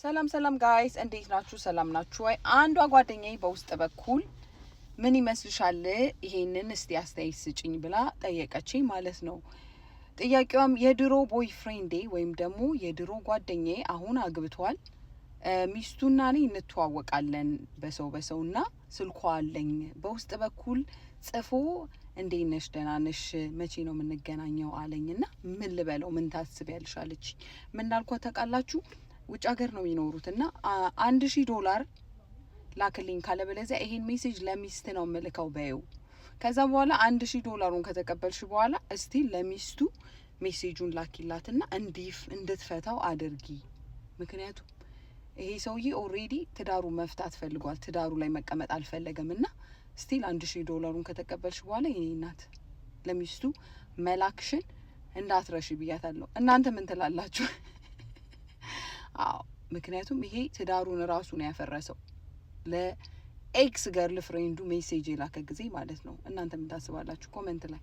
ሰላም ጋይስ እንዴት ናችሁ? ሰላም ናችሁ ወይ? አንዷ ጓደኛዬ በውስጥ በኩል ምን ይመስልሻል ይሄንን እስቲ አስተያየት ስጪኝ ብላ ጠየቀችኝ ማለት ነው። ጥያቄዋም የድሮ ቦይፍሬንዴ ወይም ደግሞ የድሮ ጓደኛዬ አሁን አግብቷል። ሚስቱና እኔ እንተዋወቃለን በሰውና ስልኳ አለኝ። በውስጥ በኩል ጽፎ እንዴት ነሽ ደህና ነሽ መቼ ነው የምንገናኘው አለኝና ምን ልበለው ምን ታስቢያለሽ አለች። ምን እንዳልኳት ታውቃላችሁ? ውጭ ሀገር ነው የሚኖሩት እና $1000 ላክልኝ ካለበለዚያ ይሄን ሜሴጅ ለሚስት ነው መልከው በዩ። ከዛ በኋላ $1000 ከተቀበልሽ በኋላ እስቲ ለሚስቱ ሜሴጁን ላኪላትና እንድትፈታው አድርጊ። ምክንያቱም ይሄ ሰውዬ ኦሬዲ ትዳሩ መፍታት ፈልጓል፣ ትዳሩ ላይ መቀመጥ አልፈለገምና ስቲል $1000 ከተቀበልሽ በኋላ የኔ እናት ለሚስቱ መላክሽን እንዳትረሺ ብያታለሁ። እናንተ ምን ትላላችሁ? አዎ ምክንያቱም ይሄ ትዳሩን ራሱ ነው ያፈረሰው፣ ለኤክስ ገርል ፍሬንዱ ሜሴጅ የላከ ጊዜ ማለት ነው። እናንተ ምን ታስባላችሁ? ኮሜንት ላይ